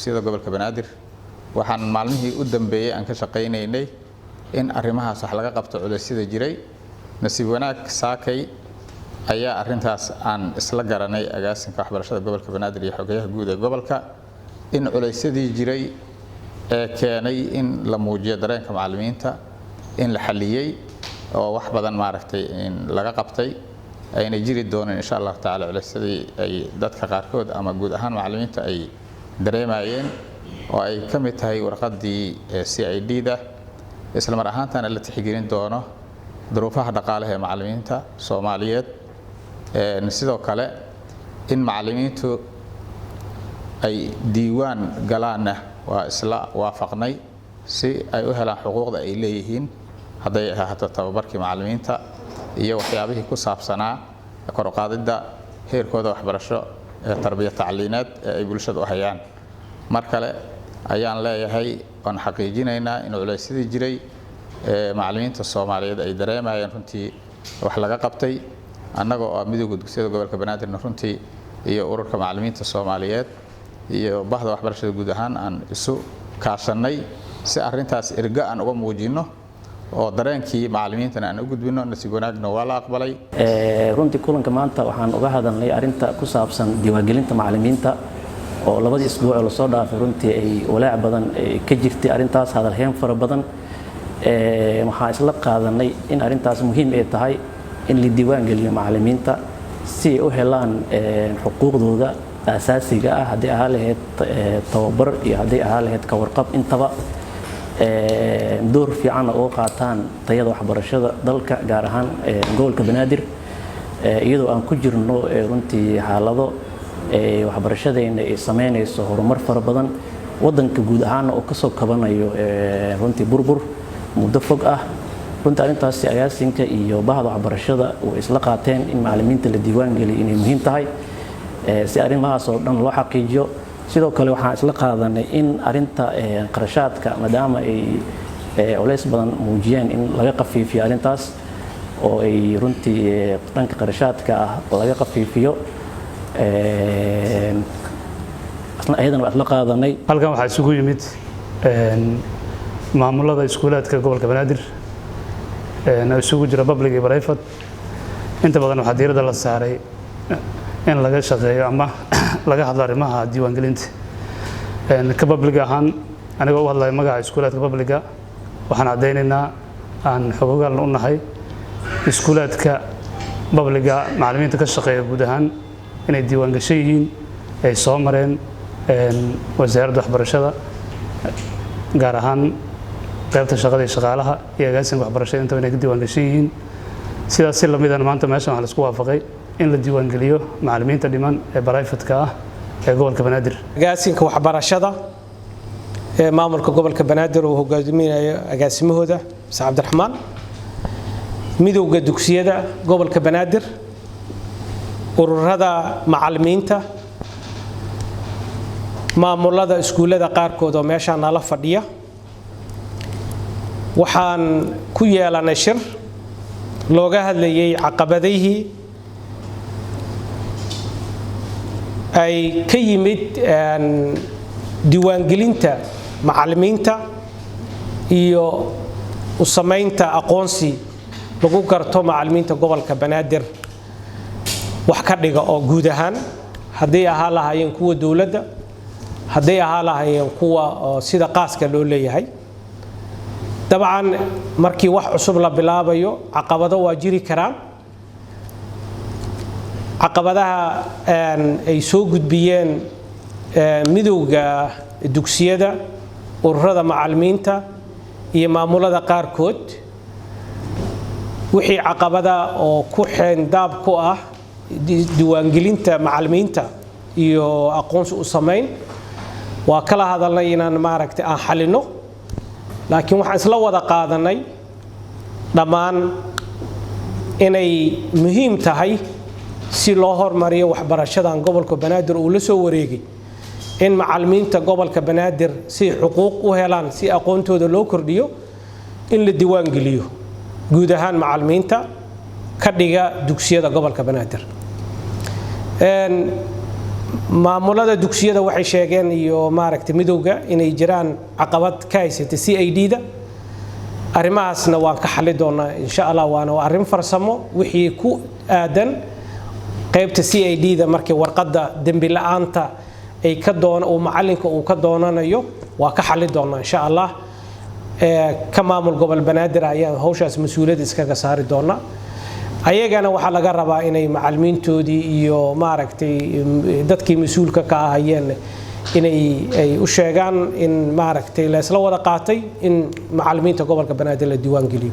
dugsiyada gobolka Banaadir waxaan maalmihii u dambeeyay aan ka shaqeynaynay in arrimahaas wax laga qabto culaysyada jiray nasiib wanaag saakay ayaa arrintaas aan isla garanay agaasinka waxbarashada gobolka Banaadir iyo xogayaha guud ee gobolka in culaysyadii jiray ee keenay in la muujiyo dareenka macallimiinta in la xaliyay oo wax badan maaragtay in laga qabtay ayna jiri doonaan insha Allah taala culaysyadii ay dadka qaarkood ama guud ahaan macallimiinta ay dareemayeen oo ay ka mid tahay warqadii CID-da isla mar ahaantaana la tixgelin doono duruufaha dhaqaalaha ee macallimiinta Soomaaliyeed sidoo kale in macallimiintu ay diiwaan galaana waa isla waafaqnay si ay u helaan xuquuqda ay leeyihiin haday ahaato tababarkii macallimiinta iyo waxyaabihii ku saabsanaa kor u qaadida heerkooda waxbarasho ee tarbiyad tacliineed ee ay bulshada u hayaan mar kale ayaan leeyahay aan xaqiijinaynaa in culaysyadii jiray macallimiinta Soomaaliyeed ay dareemayeen runtii wax laga qabtay annaga oo midowga dugsiyada gobolka Banaadir runtii iyo ururka macallimiinta Soomaaliyeed iyo bahda waxbarashada guud ahaan aan isu kaashanay si arrintaas irga aan uga muujino oo dareenkii macallimiintana aan u gudbino nasiib wanaagna waa la aqbalay runtii kulanka maanta waxaan uga hadalnay arrinta ku saabsan diiwaangelinta macallimiinta oo labadii isbuuc oo la soo dhaafay runtii ay walaac badan ka jirtay arrintaas hadal heen fara badan waxaan isla qaadanay in arrintaas muhiim ay tahay in la diiwaangeliyo macallimiinta si ay u helaan xuquuqdooda asaasiga ah haddii ahaa lahayd tababar iyo haddii ahaa lahayd ka warqab intaba door fiican oo qaataan tayada waxbarashada dalka gaar ahaan gobolka Banaadir iyadoo aan ku jirno runtii xaalado waxbarashadeena ay sameynayso horumar fara badan wadanka guud ahaan oo ka soo kabanayo runtii burbur muddo fog ah runtii arrintaas agaasinka iyo bahda waxbarashada oo isla qaateen in macallimiinta la diiwaan geliyo inay muhiim tahay si arrimahaas oo dhan loo xaqiijiyo sidoo kale waxaan isla qaadanay in arrinta qarashaadka maadaama ay culays badan muujiyeen in laga qafiifiyo arrintaas oo ay runtii dhanka qarashaadka ah laga qafiifiyo ayadana waa isla qaadanay halkan waxaa isugu yimid maamulada iskuulaadka gobolka Banaadir isugu jira public iyo private inta badan waxaa diiradda la saaray in laga shaqeeyo ama laga hadlo arrimaha diiwaangelinta ka public ahaan aniga u hadlayo magaca iskuulaadka public waxaan cadeynaynaa aan xogogaal u nahay iskuulaadka public macallimiinta ka shaqeeya guud ahaan inay diiwaan gashay yihiin ay soo mareen wasaaradda waxbarashada gaar ahaan qaybta shaqada iyo shaqaalaha iyo agaasinka waxbarashada inta inay ka diiwaan gashay yihiin sidaas si lamid ah maanta meeshan waxa la isku waafaqay in la diiwaan geliyo macallimiinta dhiman ee private-ka ah ee gobolka Banaadir agaasinka waxbarashada ee maamulka gobolka Banaadir oo hogaaminayo agaasimahooda Mr. Cabdiraxmaan midowga dugsiyada gobolka Banaadir ururada macallimiinta maamulada iskuulada qaarkood oo meesha nala fadhiya waxaan ku yeelanay shir looga hadlayay caqabadihii ay ka yimid diiwaangelinta macallimiinta iyo u sameynta aqoonsi lagu garto macallimiinta gobolka Banaadir wax ka dhiga oo guud ahaan haddii ahaa lahaayeen kuwa dawladda haddii ahaa lahaayeen kuwa sida qaaska loo leeyahay dabcan markii wax cusub la bilaabayo caqabado waa jiri karaan caqabadaha ay soo gudbiyeen midowga dugsiyada ururada macallimiinta iyo maamulada qaarkood wixii caqabada oo ku xeyndaab ku ah diiwaangelinta macallimiinta iyo aqoonsi u sameyn waa kala hadalnay inaan maaragtay aan xalino laakiin waxaan isla wada qaadanay dhammaan inay muhiim tahay si loo hormariyo waxbarashadan gobolka Banaadir oo la soo wareegay in macallimiinta gobolka Banaadir si xuquuq u helaan si aqoontooda loo kordhiyo in la diiwaan geliyo guud ahaan macallimiinta ka dhiga dugsiyada gobolka Banaadir maamulada dugsiyada waxay sheegeen iyo maaragtay midowga inay jiraan caqabad ka haysata CID-da arrimahaasna waan ka xalli doonaa insha Allah waana arrin farsamo wixii ku aadan qaybta CID-da markii warqadda dambi la'aanta ay ka doon oo macalinka uu ka doonanayo waa ka xalli doonaa insha Allah ka maamul gobol Banaadir ayaa hawshaas mas'uuliyad iskaga saari doona ayagana waxa laga rabaa inay macallimiintoodii iyo maaragtay dadkii mas'uulka ka ahayeen inay u sheegaan in maaragtay la isla wada qaatay in macallimiinta gobolka Banaadir la diiwaan geliyo